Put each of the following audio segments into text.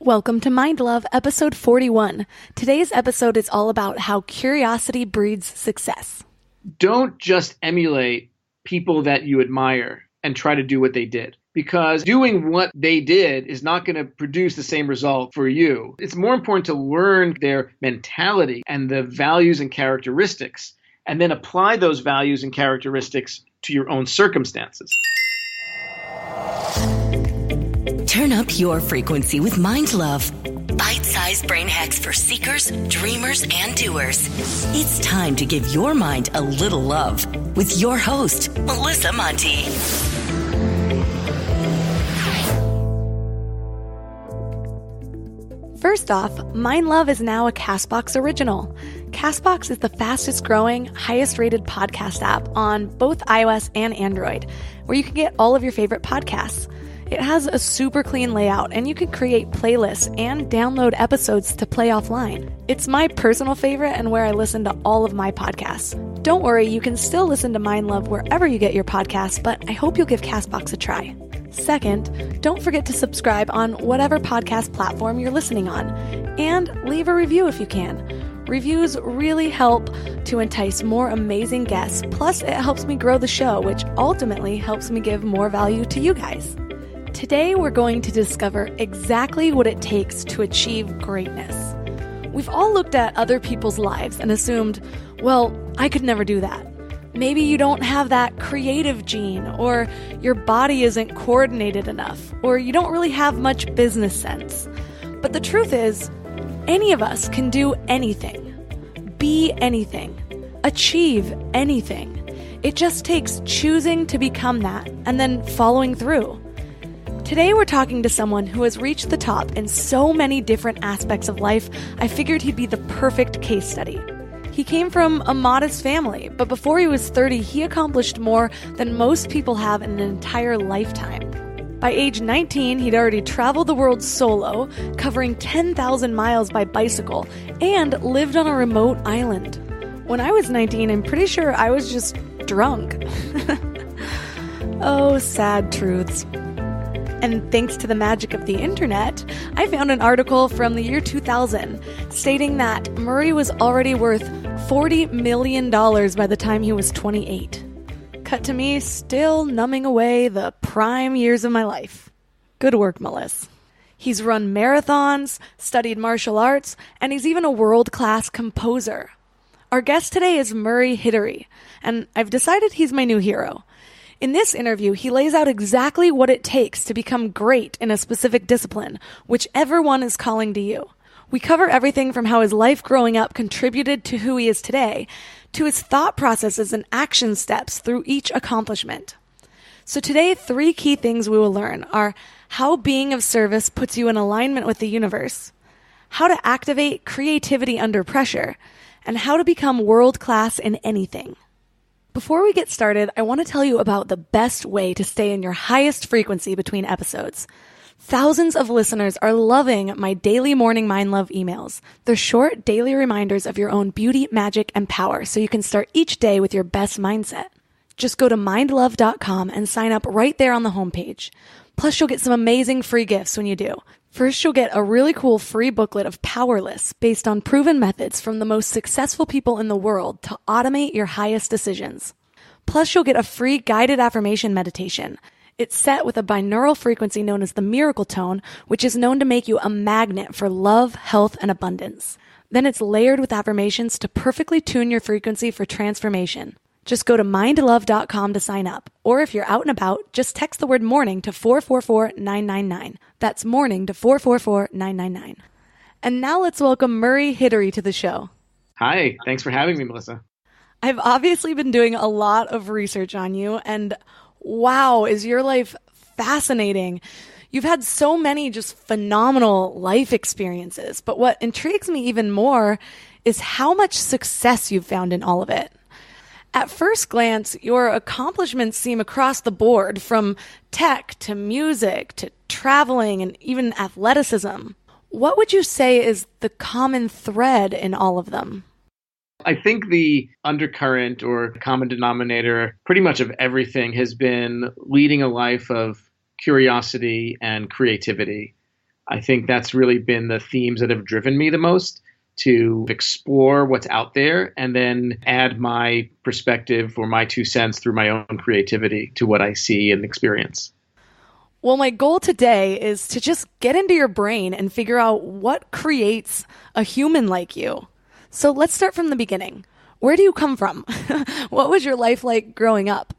Welcome to Mind Love, episode 41. Today's episode is all about how curiosity breeds success. Don't just emulate people that you admire and try to do what they did, because doing what they did is not going to produce the same result for you. It's more important to learn their mentality and the values and characteristics, and then apply those values and characteristics to your own circumstances. Turn up your frequency with Mind Love. Bite-sized brain hacks for seekers, dreamers, and doers. It's time to give your mind a little love with your host, Melissa Monti. First off, Mind Love is now a CastBox original. CastBox is the fastest growing, highest rated podcast app on both iOS and Android, where you can get all of your favorite podcasts. It has a super clean layout, and you can create playlists and download episodes to play offline. It's my personal favorite and where I listen to all of my podcasts. Don't worry, you can still listen to Mind Love wherever you get your podcasts, but I hope you'll give CastBox a try. Second, don't forget to subscribe on whatever podcast platform you're listening on, and leave a review if you can. Reviews really help to entice more amazing guests, plus it helps me grow the show, which ultimately helps me give more value to you guys. Today, we're going to discover exactly what it takes to achieve greatness. We've all looked at other people's lives and assumed, well, I could never do that. Maybe you don't have that creative gene, or your body isn't coordinated enough, or you don't really have much business sense. But the truth is, any of us can do anything, be anything, achieve anything. It just takes choosing to become that and then following through. Today we're talking to someone who has reached the top in so many different aspects of life, I figured he'd be the perfect case study. He came from a modest family, but before he was 30, he accomplished more than most people have in an entire lifetime. By age 19, he'd already traveled the world solo, covering 10,000 miles by bicycle, and lived on a remote island. When I was 19, I'm pretty sure I was just drunk. Oh, sad truths. And thanks to the magic of the internet, I found an article from the year 2000 stating that Murray was already worth $40 million by the time he was 28. Cut to me still numbing away the prime years of my life. Good work, Melissa. He's run marathons, studied martial arts, and he's even a world-class composer. Our guest today is Murray Hidary, and I've decided he's my new hero. In this interview, he lays out exactly what it takes to become great in a specific discipline, whichever one is calling to you. We cover everything from how his life growing up contributed to who he is today, to his thought processes and action steps through each accomplishment. So today, 3 key things we will learn are how being of service puts you in alignment with the universe, how to activate creativity under pressure, and how to become world-class in anything. Before we get started, I want to tell you about the best way to stay in your highest frequency between episodes. Thousands of listeners are loving my daily morning Mind Love emails. They're short daily reminders of your own beauty, magic, and power so you can start each day with your best mindset. Just go to mindlove.com and sign up right there on the homepage. Plus, you'll get some amazing free gifts when you do. First, you'll get a really cool free booklet of power lists based on proven methods from the most successful people in the world to automate your highest decisions. Plus, you'll get a free guided affirmation meditation. It's set with a binaural frequency known as the miracle tone, which is known to make you a magnet for love, health, and abundance. Then it's layered with affirmations to perfectly tune your frequency for transformation. Just go to mindlove.com to sign up. Or if you're out and about, just text the word morning to 444-999. That's morning to 444-999. And now let's welcome Murray Hidary to the show. Hi, thanks for having me, Melissa. I've obviously been doing a lot of research on you, and wow, is your life fascinating. You've had so many just phenomenal life experiences, but what intrigues me even more is how much success you've found in all of it. At first glance, your accomplishments seem across the board, from tech to music to traveling and even athleticism. What would you say is the common thread in all of them? I think the undercurrent or common denominator pretty much of everything has been leading a life of curiosity and creativity. I think that's really been the themes that have driven me the most, to explore what's out there and then add my perspective or my 2 cents through my own creativity to what I see and experience. Well, my goal today is to just get into your brain and figure out what creates a human like you. So let's start from the beginning. Where do you come from? What was your life like growing up?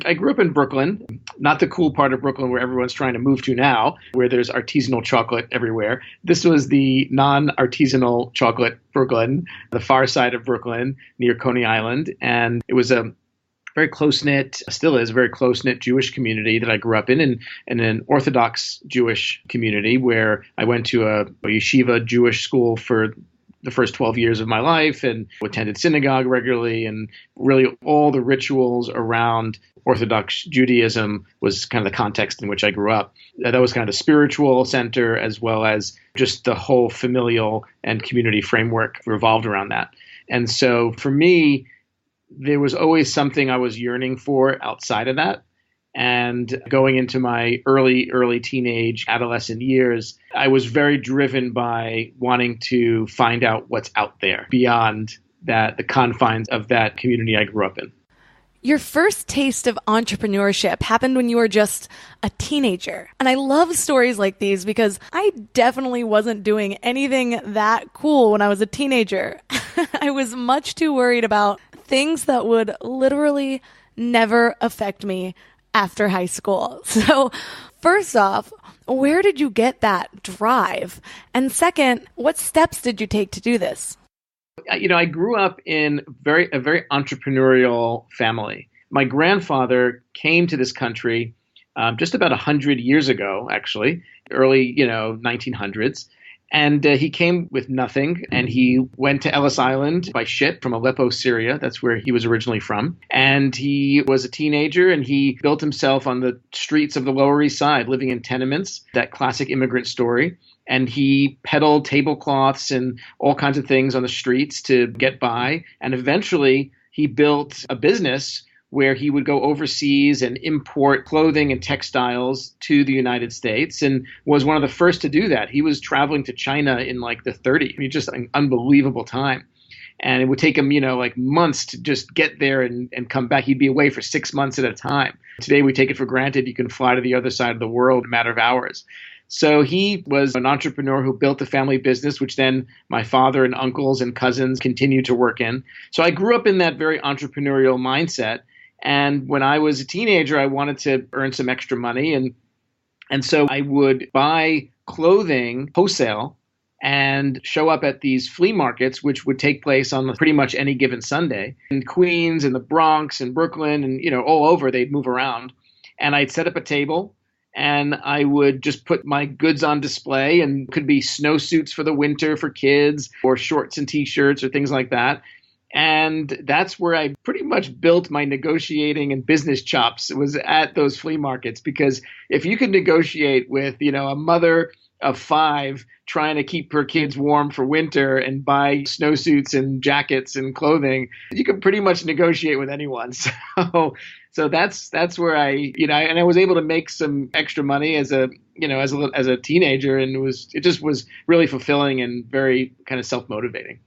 I grew up in Brooklyn, not the cool part of Brooklyn where everyone's trying to move to now, where there's artisanal chocolate everywhere. This was the non-artisanal chocolate Brooklyn, the far side of Brooklyn near Coney Island. And it was a very close-knit, still is a very close-knit Jewish community that I grew up in an Orthodox Jewish community where I went to a yeshiva Jewish school for the first 12 years of my life and attended synagogue regularly, and really all the rituals around Orthodox Judaism was kind of the context in which I grew up. That was kind of the spiritual center, as well as just the whole familial and community framework revolved around that. And so for me, there was always something I was yearning for outside of that. And going into my early teenage, adolescent years, I was very driven by wanting to find out what's out there beyond that, the confines of that community I grew up in. Your first taste of entrepreneurship happened when you were just a teenager. And I love stories like these because I definitely wasn't doing anything that cool when I was a teenager. I was much too worried about things that would literally never affect me after high school. So first off, where did you get that drive? And second, what steps did you take to do this? I grew up in a very entrepreneurial family. My grandfather came to this country just about 100 years ago, actually, early 1900s. And he came with nothing, and he went to Ellis Island by ship from Aleppo, Syria. That's where he was originally from. And he was a teenager, and he built himself on the streets of the Lower East Side, living in tenements, that classic immigrant story. And he peddled tablecloths and all kinds of things on the streets to get by. And eventually, he built a business where he would go overseas and import clothing and textiles to the United States, and was one of the first to do that. He was traveling to China in like the 30s. I mean, just an unbelievable time. And it would take him, months to just get there and come back. He'd be away for 6 months at a time. Today, we take it for granted you can fly to the other side of the world in a matter of hours. So he was an entrepreneur who built a family business, which then my father and uncles and cousins continued to work in. So I grew up in that very entrepreneurial mindset. And when I was a teenager, I wanted to earn some extra money. And so I would buy clothing wholesale and show up at these flea markets, which would take place on pretty much any given Sunday in Queens and the Bronx and Brooklyn and, all over. They'd move around. And I'd set up a table and I would just put my goods on display, and could be snowsuits for the winter for kids or shorts and T-shirts or things like that. And that's where I pretty much built my negotiating and business chops. It was at those flea markets, because if you could negotiate with, a mother of 5 trying to keep her kids warm for winter and buy snowsuits and jackets and clothing, you could pretty much negotiate with anyone. So that's where I was able to make some extra money as a teenager, and it just was really fulfilling and very kind of self-motivating.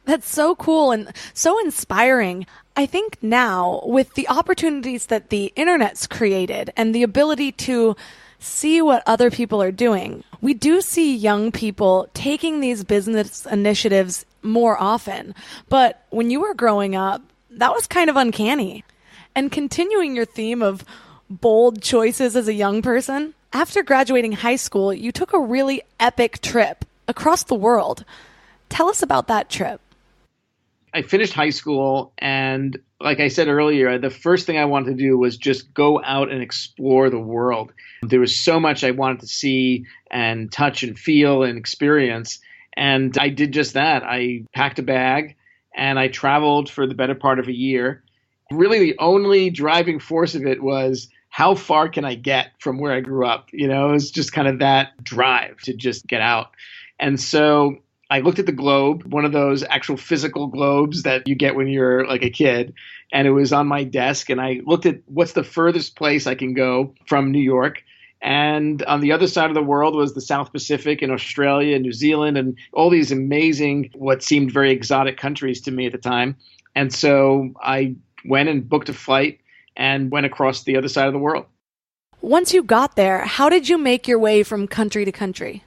That's so cool and so inspiring. I think now, with the opportunities that the internet's created and the ability to see what other people are doing, we do see young people taking these business initiatives more often. But when you were growing up, that was kind of uncanny. And continuing your theme of bold choices as a young person, after graduating high school, you took a really epic trip across the world. Tell us about that trip. I finished high school, and like I said earlier, the first thing I wanted to do was just go out and explore the world. There was so much I wanted to see and touch and feel and experience, and I did just that. I packed a bag, and I traveled for the better part of a year. Really, the only driving force of it was, how far can I get from where I grew up? It was just kind of that drive to just get out. And so I looked at the globe, one of those actual physical globes that you get when you're like a kid, and it was on my desk. And I looked at what's the furthest place I can go from New York. And on the other side of the world was the South Pacific and Australia and New Zealand and all these amazing, what seemed very exotic countries to me at the time. And so I went and booked a flight and went across the other side of the world. Once you got there, how did you make your way from country to country?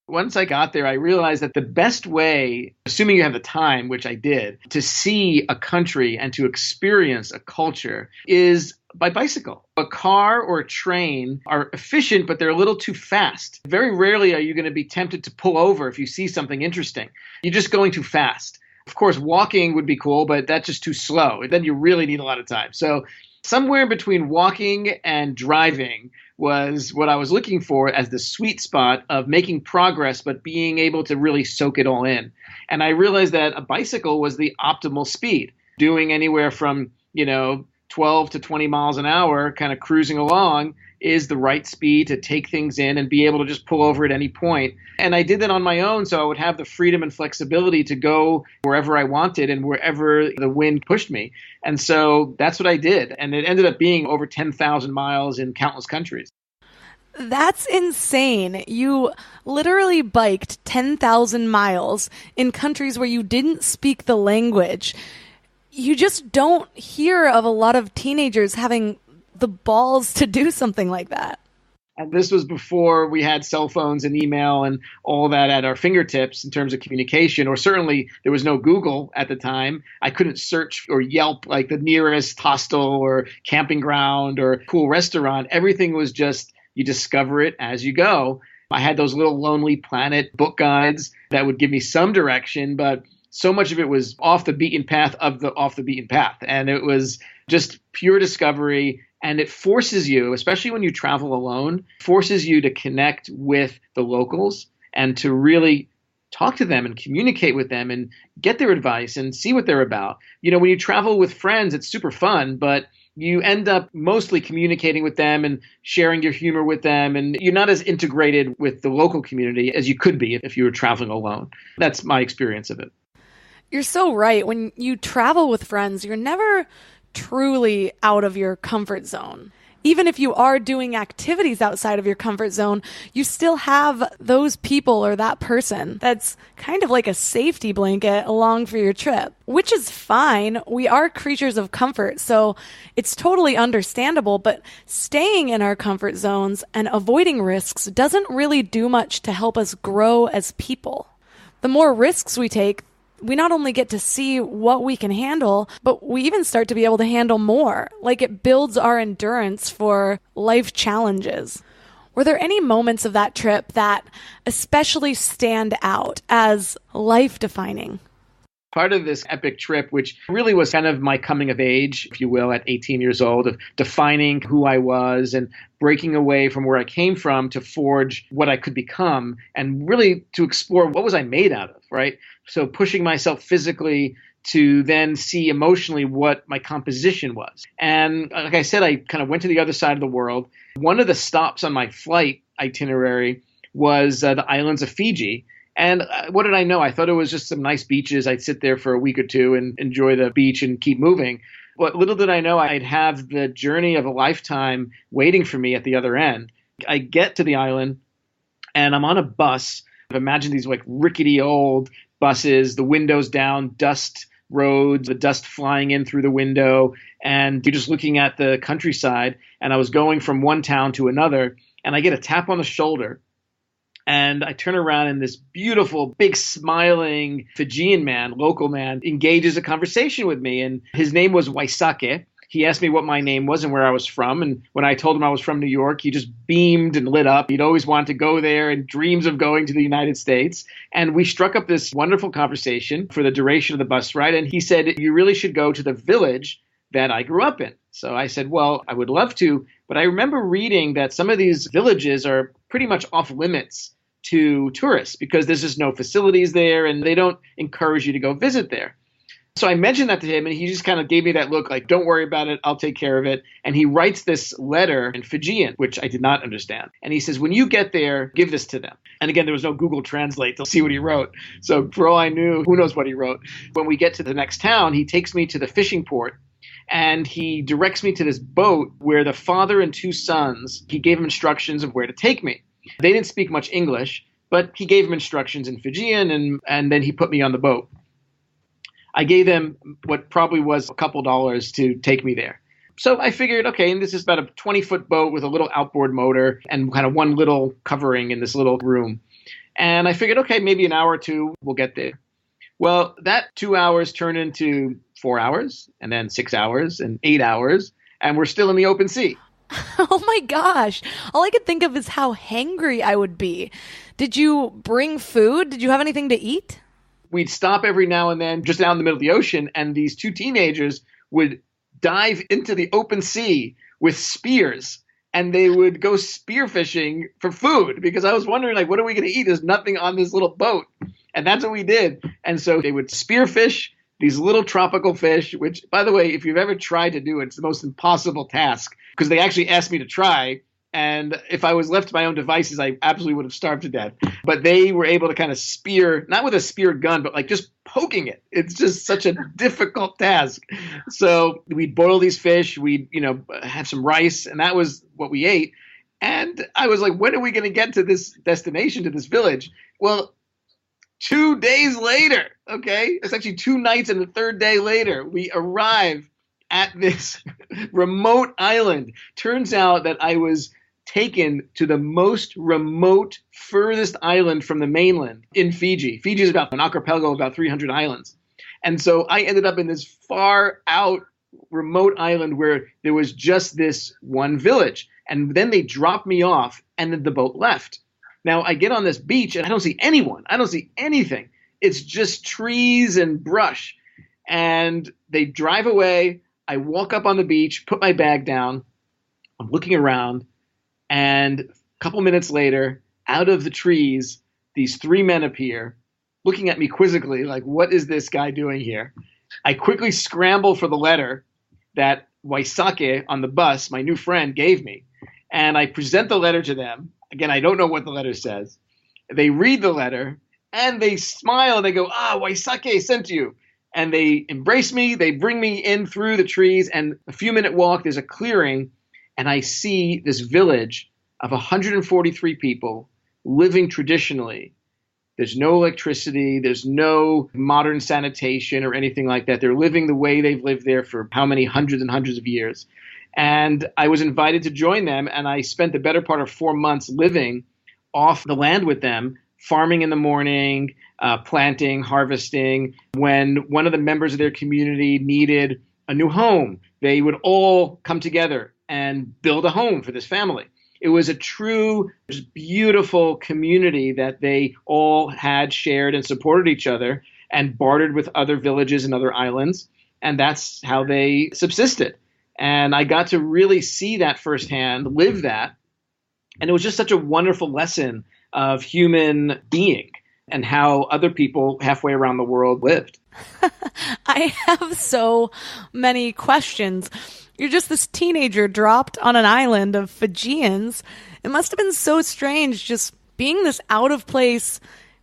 Once I got there, I realized that the best way, assuming you have the time, which I did, to see a country and to experience a culture is by bicycle. A car or a train are efficient, but they're a little too fast. Very rarely are you going to be tempted to pull over if you see something interesting. You're just going too fast. Of course, walking would be cool, but that's just too slow. Then you really need a lot of time. So somewhere between walking and driving was what I was looking for as the sweet spot of making progress, but being able to really soak it all in. And I realized that a bicycle was the optimal speed, doing anywhere from, 12 to 20 miles an hour, kind of cruising along, is the right speed to take things in and be able to just pull over at any point. And I did that on my own, so I would have the freedom and flexibility to go wherever I wanted and wherever the wind pushed me. And so that's what I did. And it ended up being over 10,000 miles in countless countries. That's insane. You literally biked 10,000 miles in countries where you didn't speak the language. You just don't hear of a lot of teenagers having the balls to do something like that. And this was before we had cell phones and email and all that at our fingertips in terms of communication, or certainly there was no Google at the time. I couldn't search or Yelp like the nearest hostel or camping ground or cool restaurant. Everything was just, you discover it as you go. I had those little Lonely Planet book guides that would give me some direction, but so much of it was off the beaten path of the off the beaten path. And it was just pure discovery. And it forces you, especially when you travel alone, forces you to connect with the locals and to really talk to them and communicate with them and get their advice and see what they're about. When you travel with friends, it's super fun, but you end up mostly communicating with them and sharing your humor with them. And you're not as integrated with the local community as you could be if you were traveling alone. That's my experience of it. You're so right. When you travel with friends, you're never truly out of your comfort zone. Even if you are doing activities outside of your comfort zone, you still have those people or that person that's kind of like a safety blanket along for your trip, which is fine. We are creatures of comfort, so it's totally understandable, but staying in our comfort zones and avoiding risks doesn't really do much to help us grow as people. The more risks we take, we not only get to see what we can handle, but we even start to be able to handle more. Like, it builds our endurance for life challenges. Were there any moments of that trip that especially stand out as life-defining? Part of this epic trip, which really was kind of my coming of age, if you will, at 18 years old, of defining who I was and breaking away from where I came from to forge what I could become and really to explore what was I made out of, right? So pushing myself physically to then see emotionally what my composition was. And like I said, I kind of went to the other side of the world. One of the stops on my flight itinerary was the islands of Fiji. And what did I know? I thought it was just some nice beaches. I'd sit there for a week or two and enjoy the beach and keep moving. But little did I know I'd have the journey of a lifetime waiting for me at the other end. I get to the island and I'm on a bus. Imagine these like rickety old buses, the windows down, dust roads, the dust flying in through the window. And you're just looking at the countryside. And I was going from one town to another and I get a tap on the shoulder. And I turn around and this beautiful, big, smiling Fijian man, local man, engages a conversation with me. And his name was Waisake. He asked me what my name was and where I was from. And when I told him I was from New York, he just beamed and lit up. He'd always wanted to go there and dreams of going to the United States. And we struck up this wonderful conversation for the duration of the bus ride. And he said, you really should go to the village that I grew up in. So I said, well, I would love to. But I remember reading that some of these villages are pretty much off limits to tourists because there's just no facilities there and they don't encourage you to go visit there. So I mentioned that to him and he just kind of gave me that look like, don't worry about it, I'll take care of it. And he writes this letter in Fijian, which I did not understand. And he says, when you get there, give this to them. And again, there was no Google Translate to see what he wrote. So for all I knew, who knows what he wrote. When we get to the next town, he takes me to the fishing port. And he directs me to this boat where the father and two sons, he gave them instructions of where to take me. They didn't speak much English, but he gave them instructions in Fijian, and then he put me on the boat. I gave them what probably was a couple dollars to take me there. So I figured, okay, and this is about a 20-foot boat with a little outboard motor and kind of one little covering in this little room. And I figured, okay, maybe an hour or two, we'll get there. Well, that 2 hours turned into 4 hours, and then 6 hours, and 8 hours, and we're still in the open sea. Oh my gosh. All I could think of is how hangry I would be. Did you bring food? Did you have anything to eat? We'd stop every now and then just out in the middle of the ocean, and these two teenagers would dive into the open sea with spears, and they would go spearfishing for food, because I was wondering, like, what are we going to eat? There's nothing on this little boat. And that's what we did. And so they would spearfish these little tropical fish, which, by the way, if you've ever tried to do it, it's the most impossible task, because they actually asked me to try. And if I was left to my own devices, I absolutely would have starved to death. But they were able to kind of spear, not with a spear gun, but like just poking it. It's just such a difficult task. So we'd boil these fish, we'd, have some rice, and that was what we ate. And I was like, when are we going to get to this destination, to this village? Well, 2 days later, okay? It's actually 2 nights and the third day later, we arrive at this remote island. Turns out that I was taken to the most remote, furthest island from the mainland in Fiji. Fiji is about an archipelago of about 300 islands. And so I ended up in this far out remote island where there was just this one village. And then they dropped me off and then the boat left. Now I get on this beach and I don't see anyone. I don't see anything. It's just trees and brush. And they drive away. I walk up on the beach, put my bag down. I'm looking around. And a couple minutes later, out of the trees, these 3 men appear, looking at me quizzically, like, what is this guy doing here? I quickly scramble for the letter that Waisake on the bus, my new friend, gave me. And I present the letter to them. Again, I don't know what the letter says. They read the letter, and they smile, and they go, Waisake sent you. And they embrace me. They bring me in through the trees, and a few-minute walk, there's a clearing, and I see this village of 143 people living traditionally. There's no electricity. There's no modern sanitation or anything like that. They're living the way they've lived there for how many hundreds and hundreds of years. And I was invited to join them, and I spent the better part of 4 months living off the land with them, farming in the morning, planting, harvesting. When one of the members of their community needed a new home, they would all come together and build a home for this family. It was a true, just beautiful community that they all had shared and supported each other and bartered with other villages and other islands. And that's how they subsisted. And I got to really see that firsthand, live that. And it was just such a wonderful lesson of human being and how other people halfway around the world lived. I have so many questions. You're just this teenager dropped on an island of Fijians. It must have been so strange just being this out of place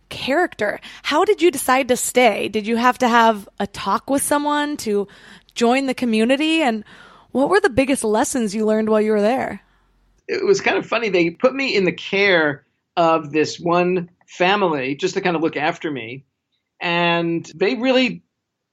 character. How did you decide to stay? Did you have to have a talk with someone to join the community? And what were the biggest lessons you learned while you were there? It was kind of funny. They put me in the care of this one family just to kind of look after me. And they didn't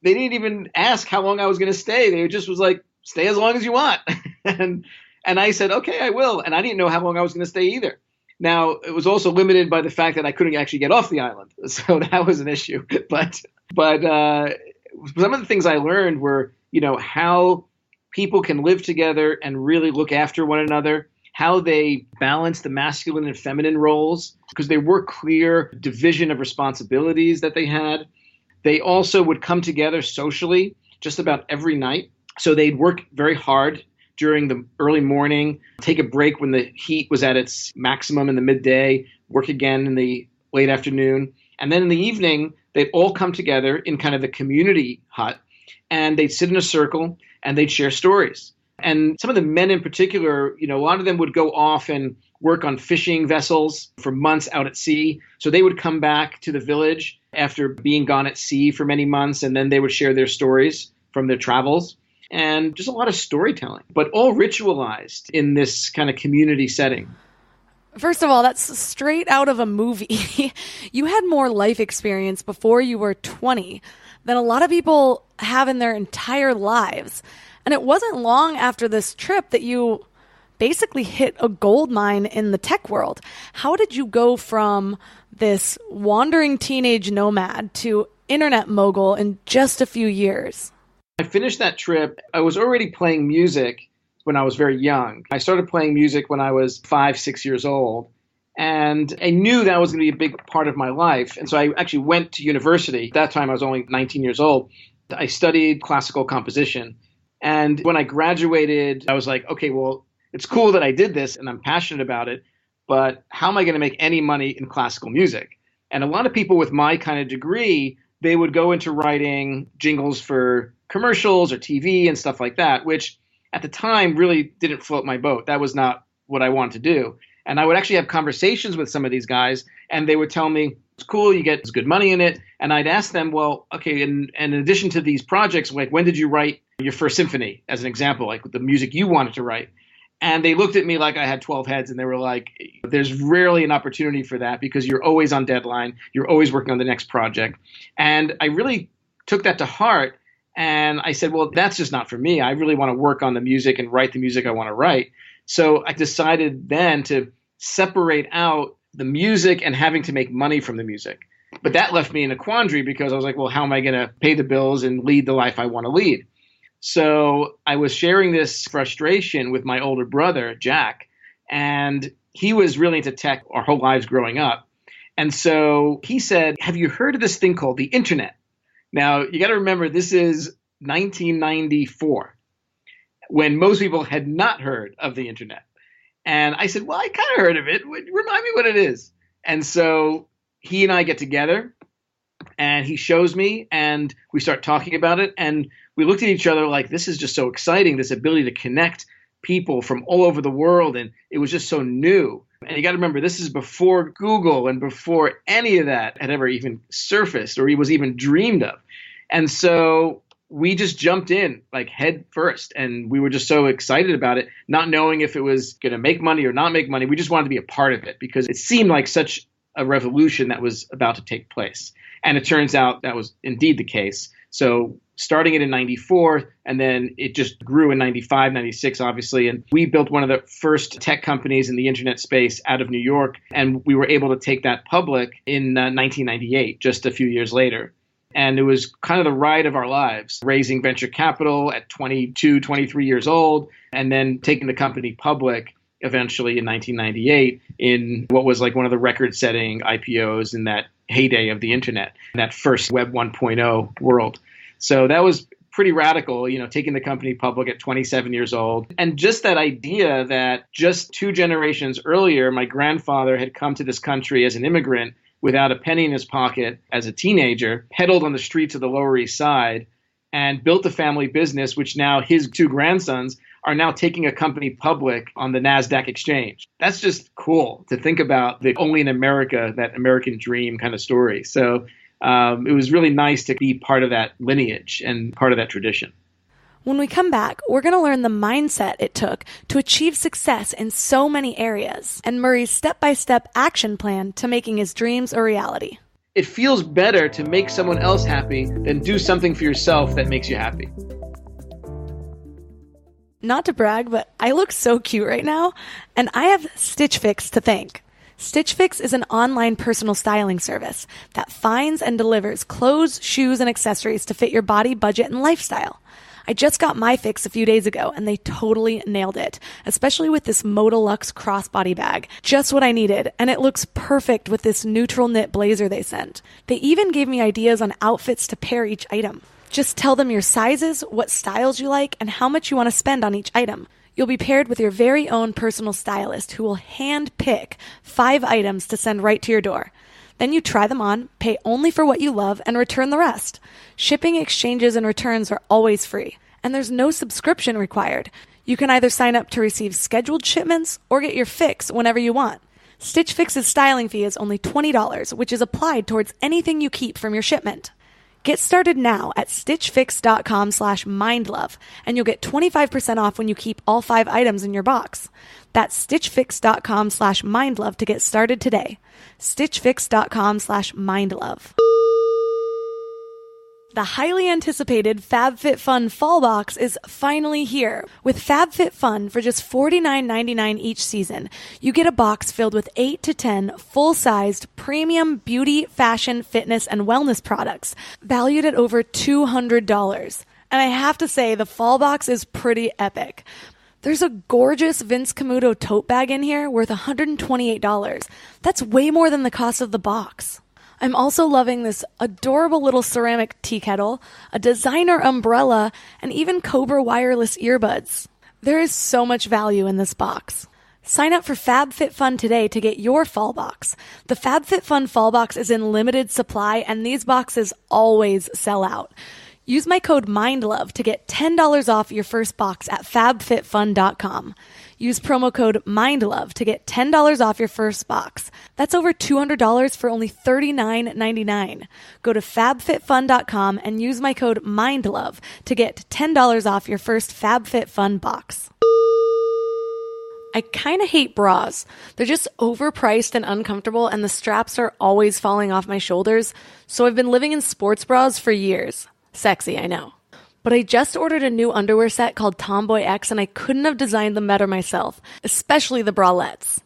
even ask how long I was going to stay. They just was like, stay as long as you want. and I said, okay, I will. And I didn't know how long I was going to stay either. Now, it was also limited by the fact that I couldn't actually get off the island. So that was an issue. But some of the things I learned were, how people can live together and really look after one another, how they balance the masculine and feminine roles, because there were clear division of responsibilities that they had. They also would come together socially just about every night. So they'd work very hard during the early morning, take a break when the heat was at its maximum in the midday, work again in the late afternoon. And then in the evening, they'd all come together in kind of the community hut, and they'd sit in a circle and they'd share stories. And some of the men in particular, a lot of them would go off and work on fishing vessels for months out at sea. So they would come back to the village after being gone at sea for many months, and then they would share their stories from their travels. and just a lot of storytelling, but all ritualized in this kind of community setting. First of all, that's straight out of a movie. You had more life experience before you were 20 than a lot of people have in their entire lives. And it wasn't long after this trip that you basically hit a gold mine in the tech world. How did you go from this wandering teenage nomad to internet mogul in just a few years? I finished that trip. I was already playing music when I was very young. I started playing music when I was 5, 6 years old. And I knew that was going to be a big part of my life. And so I actually went to university. At that time, I was only 19 years old. I studied classical composition. And when I graduated, I was like, okay, well, it's cool that I did this and I'm passionate about it, but how am I going to make any money in classical music? And a lot of people with my kind of degree, they would go into writing jingles for commercials or TV and stuff like that, which at the time really didn't float my boat. That was not what I wanted to do. And I would actually have conversations with some of these guys, and they would tell me, it's cool, you get good money in it. And I'd ask them, well, okay, and in addition to these projects, like when did you write your first symphony, as an example, like the music you wanted to write? And they looked at me like I had 12 heads, and they were like, there's rarely an opportunity for that because you're always on deadline. You're always working on the next project. And I really took that to heart. And I said, well, that's just not for me. I really want to work on the music and write the music I want to write. So I decided then to separate out the music and having to make money from the music. But that left me in a quandary because I was like, well, how am I going to pay the bills and lead the life I want to lead? So I was sharing this frustration with my older brother, Jack, and he was really into tech our whole lives growing up. And so he said, have you heard of this thing called the internet? Now, you got to remember, this is 1994, when most people had not heard of the internet. And I said, well, I kind of heard of it. Remind me what it is. And so he and I get together, and he shows me, and we start talking about it. And we looked at each other like, this is just so exciting, this ability to connect people from all over the world. And it was just so new. And you got to remember, this is before Google and before any of that had ever even surfaced or was even dreamed of. And so we just jumped in like head first. And we were just so excited about it, not knowing if it was going to make money or not make money. We just wanted to be a part of it because it seemed like such a revolution that was about to take place. And it turns out that was indeed the case. So starting it in 94, and then it just grew in 95, 96, obviously. And we built one of the first tech companies in the internet space out of New York. And we were able to take that public in 1998, just a few years later. And it was kind of the ride of our lives, raising venture capital at 22, 23 years old, and then taking the company public eventually in 1998 in what was like one of the record-setting IPOs in that heyday of the internet, that first Web 1.0 world. So that was pretty radical, taking the company public at 27 years old. And just that idea that just 2 generations earlier, my grandfather had come to this country as an immigrant without a penny in his pocket as a teenager, peddled on the streets of the Lower East Side, and built a family business, which now his 2 grandsons are now taking a company public on the NASDAQ exchange. That's just cool to think about, the only in America, that American dream kind of story. So it was really nice to be part of that lineage and part of that tradition. When we come back, we're going to learn the mindset it took to achieve success in so many areas and Murray's step-by-step action plan to making his dreams a reality. It feels better to make someone else happy than do something for yourself that makes you happy. Not to brag, but I look so cute right now, and I have Stitch Fix to thank. Stitch Fix is an online personal styling service that finds and delivers clothes, shoes, and accessories to fit your body, budget, and lifestyle. I just got my fix a few days ago, and they totally nailed it, especially with this Modalux crossbody bag. Just what I needed, and it looks perfect with this neutral knit blazer they sent. They even gave me ideas on outfits to pair each item. Just tell them your sizes, what styles you like, and how much you want to spend on each item. You'll be paired with your very own personal stylist who will hand-pick 5 items to send right to your door. Then you try them on, pay only for what you love, and return the rest. Shipping, exchanges, and returns are always free, and there's no subscription required. You can either sign up to receive scheduled shipments or get your fix whenever you want. Stitch Fix's styling fee is only $20, which is applied towards anything you keep from your shipment. Get started now at stitchfix.com/mindlove, and you'll get 25% off when you keep all 5 items in your box. That's stitchfix.com/mindlove to get started today. stitchfix.com/mindlove. The highly anticipated FabFitFun Fall Box is finally here. With FabFitFun, for just $49.99 each season, you get a box filled with 8 to 10 full-sized premium beauty, fashion, fitness, and wellness products, valued at over $200. And I have to say, the Fall Box is pretty epic. There's a gorgeous Vince Camuto tote bag in here worth $128. That's way more than the cost of the box. I'm also loving this adorable little ceramic tea kettle, a designer umbrella, and even Cobra wireless earbuds. There is so much value in this box. Sign up for FabFitFun today to get your fall box. The FabFitFun fall box is in limited supply, and these boxes always sell out. Use my code MINDLOVE to get $10 off your first box at fabfitfun.com. Use promo code MINDLOVE to get $10 off your first box. That's over $200 for only $39.99. Go to fabfitfun.com and use my code MINDLOVE to get $10 off your first FabFitFun box. I kind of hate bras. They're just overpriced and uncomfortable, and the straps are always falling off my shoulders, so I've been living in sports bras for years. Sexy, I know. But I just ordered a new underwear set called Tomboy X, and I couldn't have designed them better myself, especially the bralettes.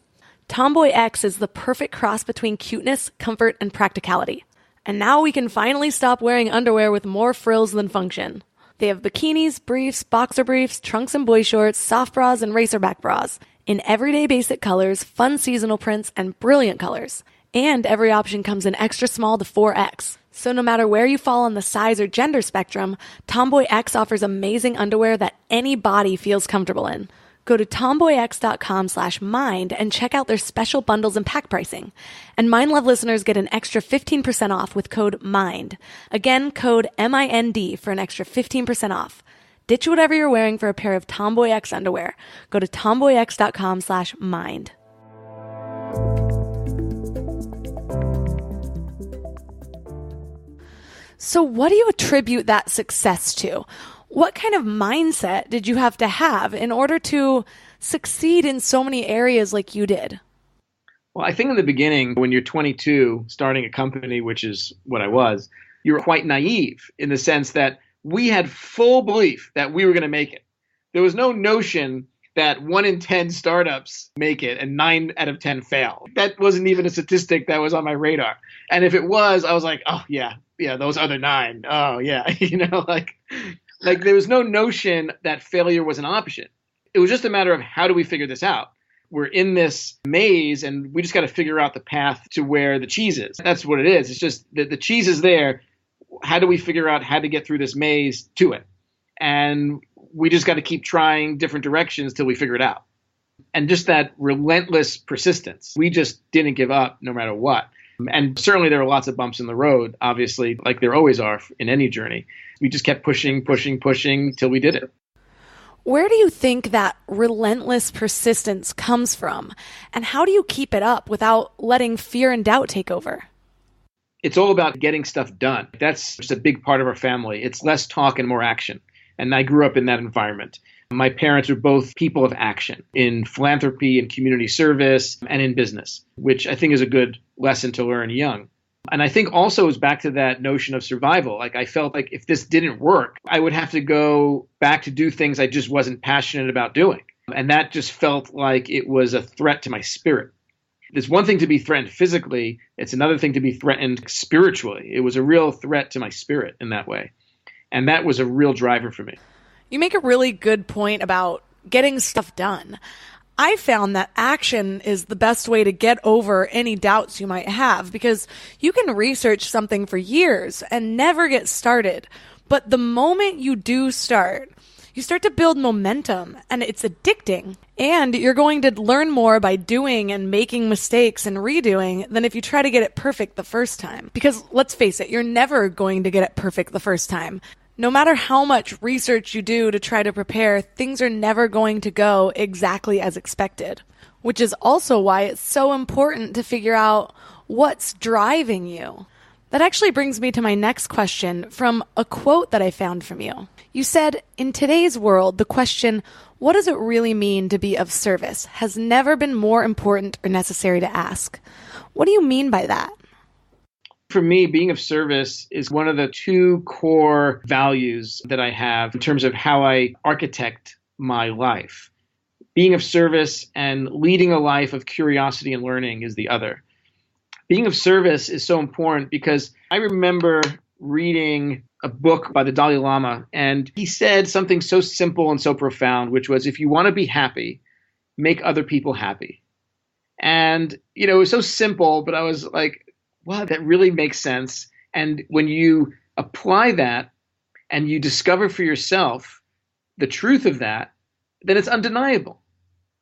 Tomboy X is the perfect cross between cuteness, comfort, and practicality. And now we can finally stop wearing underwear with more frills than function. They have bikinis, briefs, boxer briefs, trunks and boy shorts, soft bras, and racerback bras in everyday basic colors, fun seasonal prints, and brilliant colors. And every option comes in extra small to 4X. So no matter where you fall on the size or gender spectrum, Tomboy X offers amazing underwear that any body feels comfortable in. Go to tomboyx.com/mind and check out their special bundles and pack pricing. And Mind Love listeners get an extra 15% off with code MIND. Again, code MIND for an extra 15% off. Ditch whatever you're wearing for a pair of Tomboy X underwear. Go to tomboyx.com/mind. So what do you attribute that success to? What kind of mindset did you have to have in order to succeed in so many areas like you did? Well, I think in the beginning, when you're 22, starting a company, which is what I was, you were quite naive in the sense that we had full belief that we were going to make it. There was no notion that 1 in 10 startups make it and 9 out of 10 fail. That wasn't even a statistic that was on my radar. And if it was, I was like, oh, yeah, those other 9. Oh, yeah. Like there was no notion that failure was an option. It was just a matter of how do we figure this out? We're in this maze and we just got to figure out the path to where the cheese is. That's what it is. It's just that the cheese is there. How do we figure out how to get through this maze to it? And we just got to keep trying different directions till we figure it out. And just that relentless persistence. We just didn't give up no matter what. And certainly there were lots of bumps in the road, obviously, like there always are in any journey. We just kept pushing till we did it. Where do you think that relentless persistence comes from? And how do you keep it up without letting fear and doubt take over? It's all about getting stuff done. That's just a big part of our family. It's less talk and more action. And I grew up in that environment. My parents are both people of action in philanthropy and community service and in business, which I think is a good lesson to learn young. And I think also is back to that notion of survival. Like I felt like if this didn't work, I would have to go back to do things I just wasn't passionate about doing. And that just felt like it was a threat to my spirit. It's one thing to be threatened physically. It's another thing to be threatened spiritually. It was a real threat to my spirit in that way. And that was a real driver for me. You make a really good point about getting stuff done. I found that action is the best way to get over any doubts you might have, because you can research something for years and never get started. But the moment you do start, you start to build momentum, and it's addicting. And you're going to learn more by doing and making mistakes and redoing than if you try to get it perfect the first time. Because let's face it, you're never going to get it perfect the first time. No matter how much research you do to try to prepare, things are never going to go exactly as expected. Which is also why it's so important to figure out what's driving you. That actually brings me to my next question from a quote that I found from you. You said, in today's world, the question, what does it really mean to be of service, has never been more important or necessary to ask. What do you mean by that? For me, being of service is one of the two core values that I have in terms of how I architect my life. Being of service and leading a life of curiosity and learning is the other. Being of service is so important because I remember reading a book by the Dalai Lama, and he said something so simple and so profound, which was, if you want to be happy, make other people happy. And, it was so simple, but I was like, wow, that really makes sense. And when you apply that and you discover for yourself the truth of that, then it's undeniable,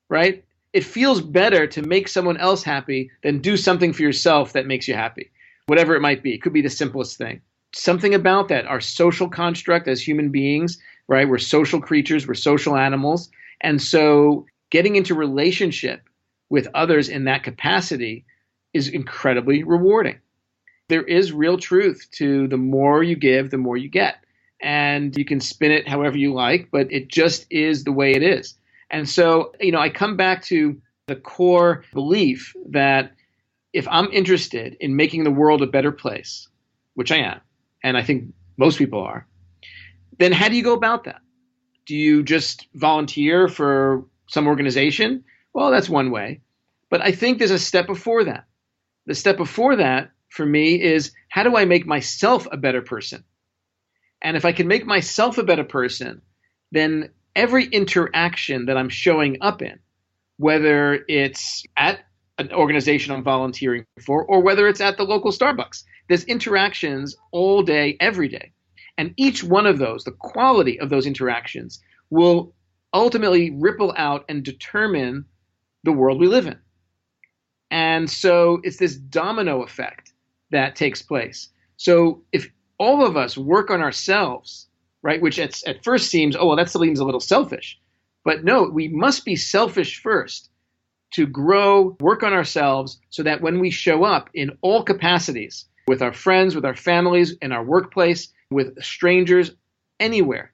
right? It feels better to make someone else happy than do something for yourself that makes you happy, whatever it might be. It could be the simplest thing. Something about that, our social construct as human beings, right? We're social creatures, we're social animals. And so getting into relationship with others in that capacity is incredibly rewarding. There is real truth to the more you give, the more you get. And you can spin it however you like, but it just is the way it is. And so, I come back to the core belief that if I'm interested in making the world a better place, which I am, and I think most people are, then how do you go about that? Do you just volunteer for some organization? Well, that's one way. But I think there's a step before that. The step before that, for me, is how do I make myself a better person? And if I can make myself a better person, then every interaction that I'm showing up in, whether it's at an organization I'm volunteering for or whether it's at the local Starbucks, there's interactions all day, every day. And each one of those, the quality of those interactions, will ultimately ripple out and determine the world we live in. And so it's this domino effect that takes place. So if all of us work on ourselves, right, which at first seems, that seems a little selfish. But no, we must be selfish first to grow, work on ourselves so that when we show up in all capacities, with our friends, with our families, in our workplace, with strangers, anywhere,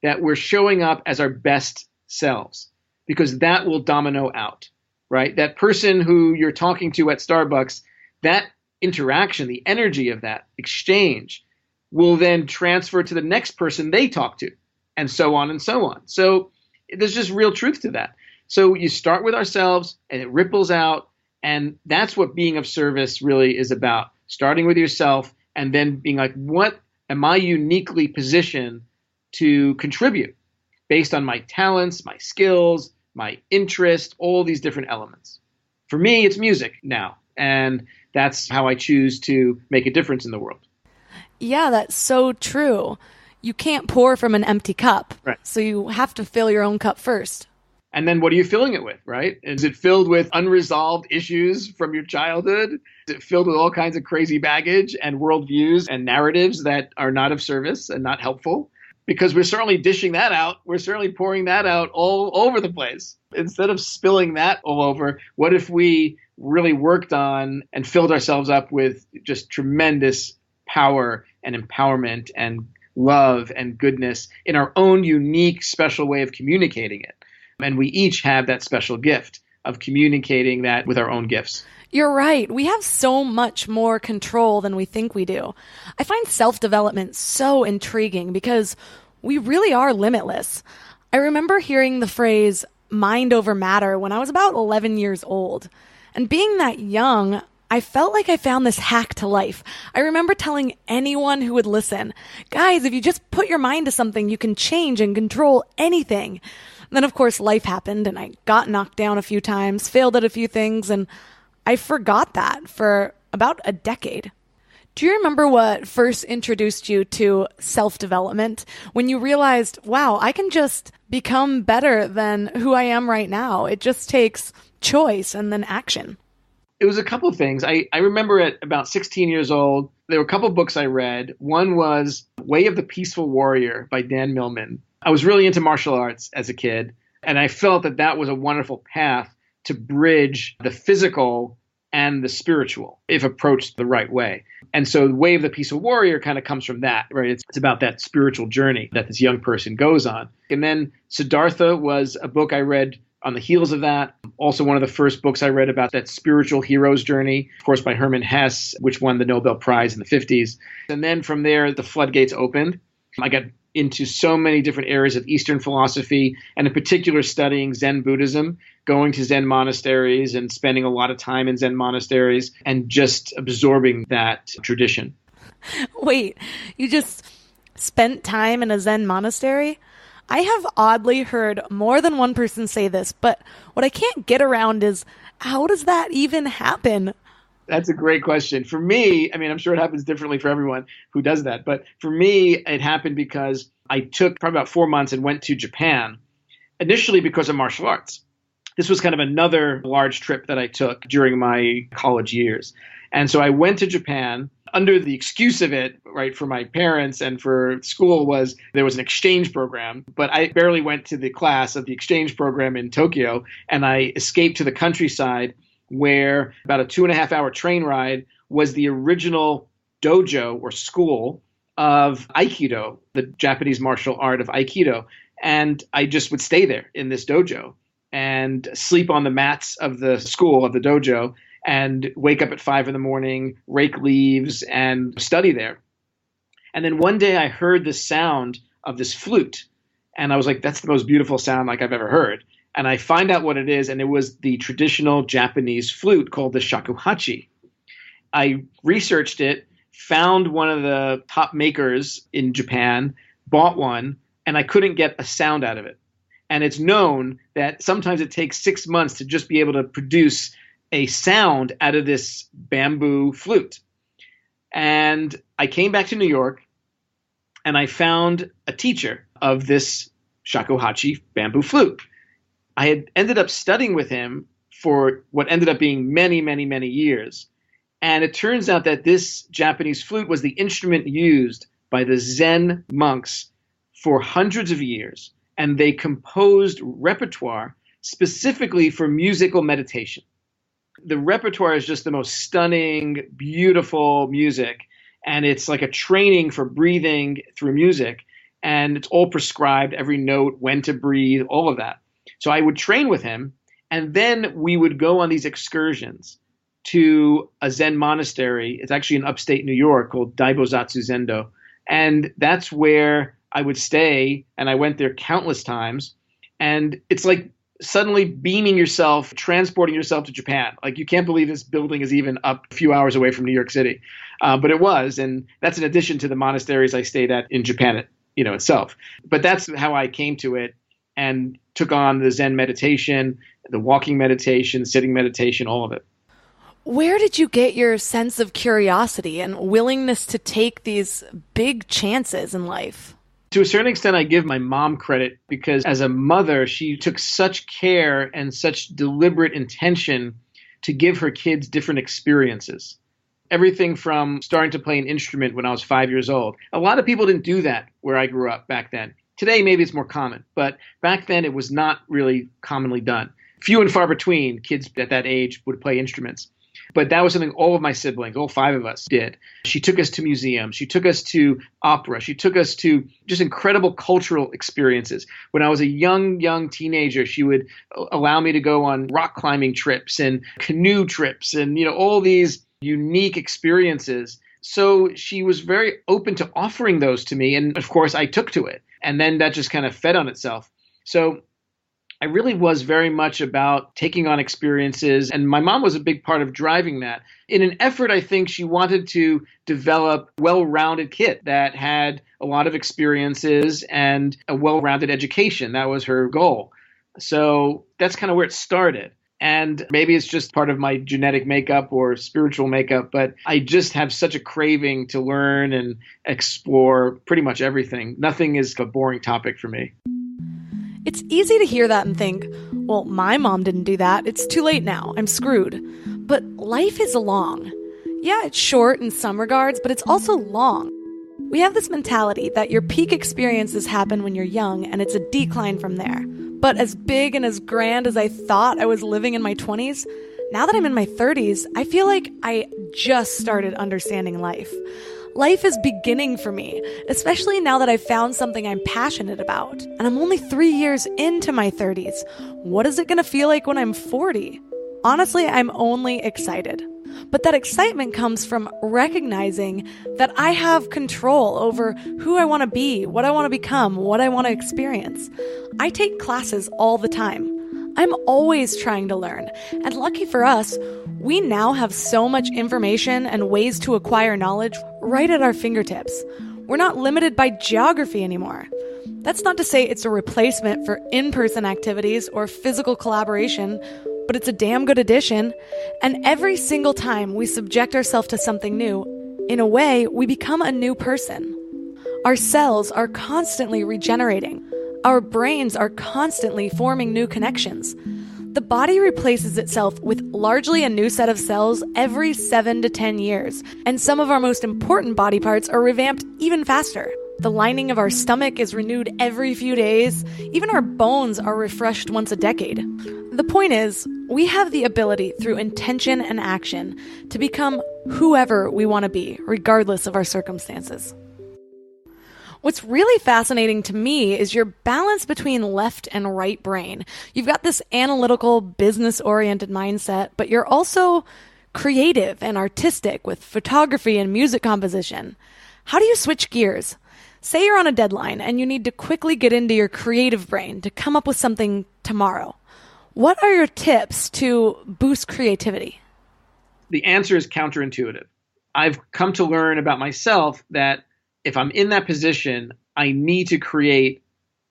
that we're showing up as our best selves, because that will domino out, right? That person who you're talking to at Starbucks, that interaction, the energy of that exchange will then transfer to the next person they talk to, and so on and so on. So there's just real truth to that. So you start with ourselves and it ripples out, and that's what being of service really is about. Starting with yourself and then being like, what am I uniquely positioned to contribute based on my talents, my skills, my interest, all these different elements. For me, it's music now, and that's how I choose to make a difference in the world. Yeah, that's so true. You can't pour from an empty cup, right? So you have to fill your own cup first. And then what are you filling it with, right? Is it filled with unresolved issues from your childhood? Is it filled with all kinds of crazy baggage and worldviews and narratives that are not of service and not helpful? Because we're certainly dishing that out. We're certainly pouring that out all over the place. Instead of spilling that all over, what if we really worked on and filled ourselves up with just tremendous power and empowerment and love and goodness in our own unique, special way of communicating it? And we each have that special gift of communicating that with our own gifts. You're right. We have so much more control than we think we do. I find self-development so intriguing because we really are limitless. I remember hearing the phrase mind over matter when I was about 11 years old. And being that young, I felt like I found this hack to life. I remember telling anyone who would listen, guys, if you just put your mind to something, you can change and control anything. Then, of course, life happened and I got knocked down a few times, failed at a few things, and I forgot that for about a decade. Do you remember what first introduced you to self-development? When you realized, wow, I can just become better than who I am right now. It just takes choice and then action. It was a couple of things. I remember at about 16 years old, there were a couple of books I read. One was Way of the Peaceful Warrior by Dan Millman. I was really into martial arts as a kid, and I felt that that was a wonderful path to bridge the physical and the spiritual, if approached the right way. And so the Way of the Peaceful Warrior kind of comes from that, right? It's about that spiritual journey that this young person goes on. And then Siddhartha was a book I read on the heels of that. Also one of the first books I read about that spiritual hero's journey, of course, by Hermann Hesse, which won the Nobel Prize in the 50s. And then from there, the floodgates opened. I got into so many different areas of Eastern philosophy, and in particular studying Zen Buddhism, going to Zen monasteries and spending a lot of time in Zen monasteries and just absorbing that tradition. Wait, you just spent time in a Zen monastery? I have oddly heard more than one person say this, but what I can't get around is, how does that even happen? That's a great question. For me, I mean, I'm sure it happens differently for everyone who does that. But for me, it happened because I took probably about 4 months and went to Japan, initially because of martial arts. This was kind of another large trip that I took during my college years. And so I went to Japan under the excuse of it, right, for my parents and for school was there was an exchange program, but I barely went to the class of the exchange program in Tokyo, and I escaped to the countryside where about a 2.5-hour train ride was the original dojo or school of Aikido, the Japanese martial art of Aikido. And I just would stay there in this dojo and sleep on the mats of the school, of the dojo, and wake up at 5 a.m, rake leaves, and study there. And then one day I heard the sound of this flute, and I was like, that's the most beautiful sound like I've ever heard. And I find out what it is, and it was the traditional Japanese flute called the shakuhachi. I researched it, found one of the top makers in Japan, bought one, and I couldn't get a sound out of it. And it's known that sometimes it takes 6 months to just be able to produce a sound out of this bamboo flute. And I came back to New York, and I found a teacher of this shakuhachi bamboo flute. I had ended up studying with him for what ended up being many, many, many years. And it turns out that this Japanese flute was the instrument used by the Zen monks for hundreds of years. And they composed repertoire specifically for musical meditation. The repertoire is just the most stunning, beautiful music. And it's like a training for breathing through music. And it's all prescribed, every note, when to breathe, all of that. So I would train with him, and then we would go on these excursions to a Zen monastery. It's actually in upstate New York called Daibozatsu Zendo. And that's where I would stay, and I went there countless times. And it's like suddenly beaming yourself, transporting yourself to Japan. Like, you can't believe this building is even up a few hours away from New York City. But it was, and that's in addition to the monasteries I stayed at in Japan, itself. But that's how I came to it and took on the Zen meditation, the walking meditation, sitting meditation, all of it. Where did you get your sense of curiosity and willingness to take these big chances in life? To a certain extent, I give my mom credit because as a mother, she took such care and such deliberate intention to give her kids different experiences. Everything from starting to play an instrument when I was 5 years old. A lot of people didn't do that where I grew up back then. Today, maybe it's more common, but back then it was not really commonly done. Few and far between kids at that age would play instruments. But that was something all of my siblings, all 5 of us, did. She took us to museums. She took us to opera. She took us to just incredible cultural experiences. When I was a young teenager, she would allow me to go on rock climbing trips and canoe trips and, all these unique experiences. So she was very open to offering those to me. And of course, I took to it. And then that just kind of fed on itself. So I really was very much about taking on experiences. And my mom was a big part of driving that. In an effort, I think she wanted to develop a well-rounded kid that had a lot of experiences and a well-rounded education. That was her goal. So that's kind of where it started. And maybe it's just part of my genetic makeup or spiritual makeup, but I just have such a craving to learn and explore pretty much everything. Nothing is a boring topic for me. It's easy to hear that and think, well, my mom didn't do that. It's too late now. I'm screwed. But life is long. Yeah, it's short in some regards, but it's also long. We have this mentality that your peak experiences happen when you're young and it's a decline from there. But as big and as grand as I thought I was living in my 20s, Now that I'm in my 30s, I feel like I just started understanding life. Life is beginning for me, especially now that I've found something I'm passionate about. And I'm only 3 years into my 30s. What is it going to feel like when I'm 40? Honestly, I'm only excited. But that excitement comes from recognizing that I have control over who I want to be, what I want to become, what I want to experience. I take classes all the time. I'm always trying to learn. And lucky for us, we now have so much information and ways to acquire knowledge right at our fingertips. We're not limited by geography anymore. That's not to say it's a replacement for in-person activities or physical collaboration, but it's a damn good addition. And every single time we subject ourselves to something new, in a way, we become a new person. Our cells are constantly regenerating. Our brains are constantly forming new connections. The body replaces itself with largely a new set of cells every 7 to 10 years, and some of our most important body parts are revamped even faster. The lining of our stomach is renewed every few days. Even our bones are refreshed once a decade. The point is, we have the ability through intention and action to become whoever we want to be, regardless of our circumstances. What's really fascinating to me is your balance between left and right brain. You've got this analytical, business-oriented mindset, but you're also creative and artistic with photography and music composition. How do you switch gears? Say you're on a deadline and you need to quickly get into your creative brain to come up with something tomorrow. What are your tips to boost creativity? The answer is counterintuitive. I've come to learn about myself that if I'm in that position, I need to create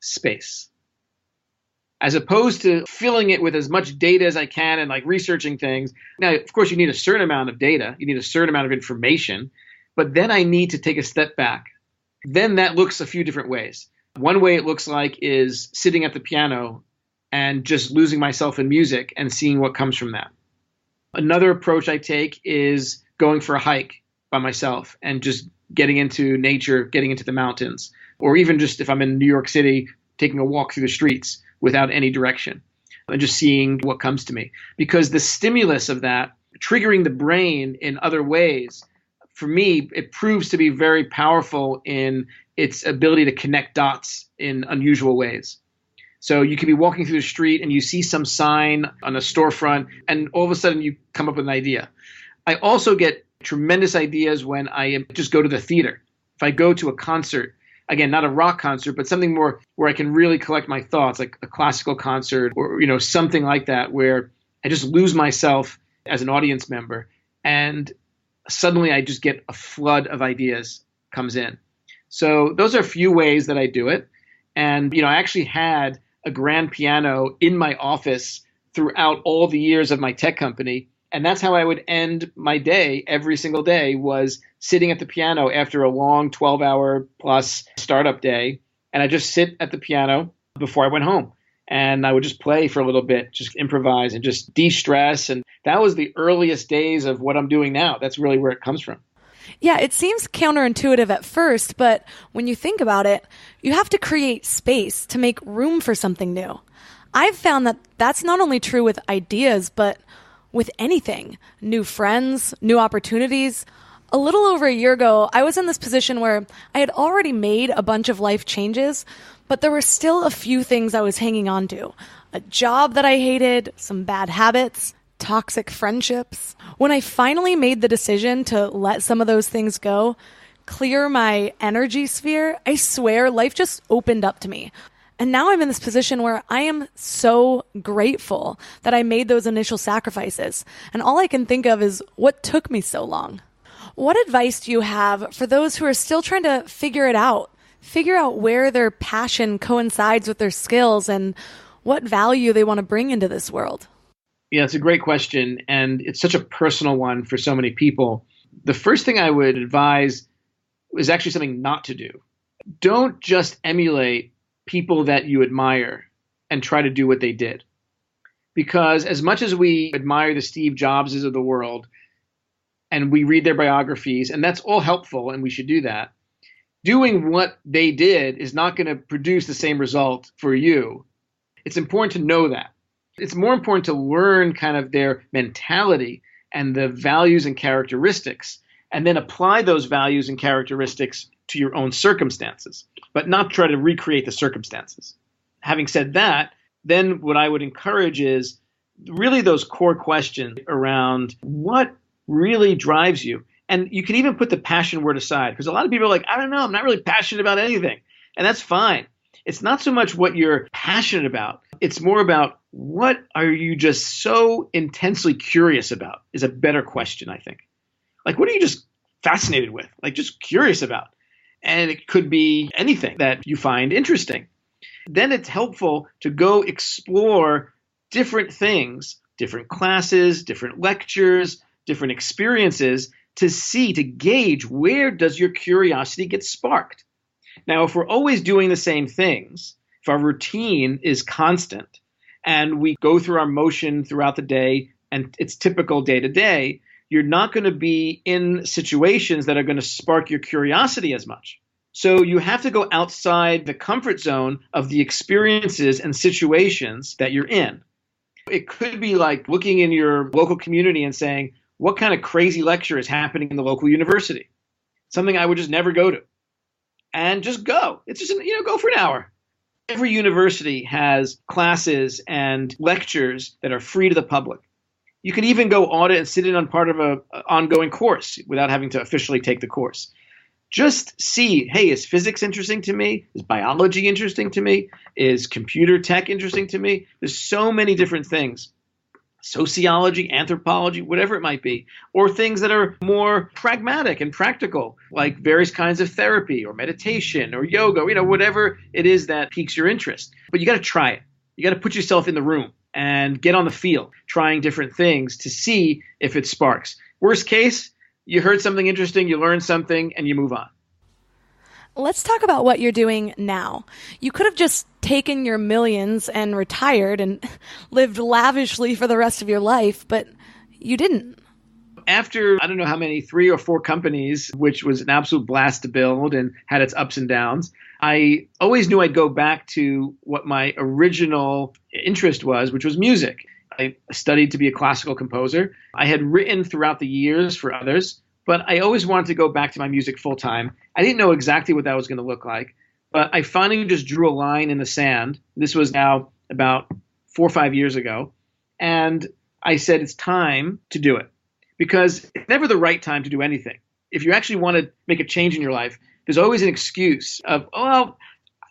space. As opposed to filling it with as much data as I can and like researching things. Now, of course, you need a certain amount of data. You need a certain amount of information. But then I need to take a step back. Then that looks a few different ways. One way it looks like is sitting at the piano and just losing myself in music and seeing what comes from that. Another approach I take is going for a hike by myself and just getting into nature, getting into the mountains, or even just if I'm in New York City, taking a walk through the streets without any direction and just seeing what comes to me. Because the stimulus of that, triggering the brain in other ways, for me, it proves to be very powerful in its ability to connect dots in unusual ways. So you could be walking through the street and you see some sign on a storefront and all of a sudden you come up with an idea. I also get tremendous ideas when I just go to the theater. If I go to a concert, again, not a rock concert, but something more where I can really collect my thoughts, like a classical concert or, something like that, where I just lose myself as an audience member. And suddenly I just get a flood of ideas comes in. So those are a few ways that I do it. And, I actually had a grand piano in my office throughout all the years of my tech company. And that's how I would end my day every single day, was sitting at the piano after a long 12-hour plus startup day. And I just sit at the piano before I went home. And I would just play for a little bit, just improvise and just de-stress. And that was the earliest days of what I'm doing now. That's really where it comes from. Yeah, it seems counterintuitive at first, but when you think about it, you have to create space to make room for something new. I've found that that's not only true with ideas, but with anything. New friends, new opportunities. A little over a year ago, I was in this position where I had already made a bunch of life changes, but there were still a few things I was hanging on to. A job that I hated, some bad habits, toxic friendships. When I finally made the decision to let some of those things go, clear my energy sphere, I swear life just opened up to me. And now I'm in this position where I am so grateful that I made those initial sacrifices. And all I can think of is what took me so long. What advice do you have for those who are still trying to figure it out? Figure out where their passion coincides with their skills and what value they want to bring into this world? Yeah, it's a great question. And it's such a personal one for so many people. The first thing I would advise is actually something not to do. Don't just emulate people that you admire and try to do what they did. Because as much as we admire the Steve Jobses of the world and we read their biographies, and that's all helpful and we should do that, doing what they did is not going to produce the same result for you. It's important to know that. It's more important to learn kind of their mentality and the values and characteristics, and then apply those values and characteristics to your own circumstances, but not try to recreate the circumstances. Having said that, then what I would encourage is really those core questions around what really drives you. And you can even put the passion word aside, because a lot of people are like, I don't know, I'm not really passionate about anything. And that's fine. It's not so much what you're passionate about. It's more about what are you just so intensely curious about is a better question, I think. Like, what are you just fascinated with? Like, just curious about? And it could be anything that you find interesting. Then it's helpful to go explore different things, different classes, different lectures, different experiences to gauge where does your curiosity get sparked. Now, if we're always doing the same things, if our routine is constant and we go through our motion throughout the day and it's typical day to day, you're not going to be in situations that are going to spark your curiosity as much. So you have to go outside the comfort zone of the experiences and situations that you're in. It could be like looking in your local community and saying, what kind of crazy lecture is happening in the local university? Something I would just never go to. And just go. It's just, go for an hour. Every university has classes and lectures that are free to the public. You can even go audit and sit in on part of an ongoing course without having to officially take the course. Just see, hey, is physics interesting to me? Is biology interesting to me? Is computer tech interesting to me? There's so many different things. Sociology, anthropology, whatever it might be, or things that are more pragmatic and practical, like various kinds of therapy or meditation or yoga, whatever it is that piques your interest. But you got to try it. You got to put yourself in the room and get on the field, trying different things to see if it sparks. Worst case, you heard something interesting, you learned something, and you move on. Let's talk about what you're doing now. You could have just taken your millions and retired and lived lavishly for the rest of your life, but you didn't. After, I don't know how many, 3 or 4 companies, which was an absolute blast to build and had its ups and downs, I always knew I'd go back to what my original interest was, which was music. I studied to be a classical composer. I had written throughout the years for others, but I always wanted to go back to my music full time. I didn't know exactly what that was going to look like, but I finally just drew a line in the sand. This was now about 4 or 5 years ago. And I said, it's time to do it, because it's never the right time to do anything. If you actually want to make a change in your life, there's always an excuse of,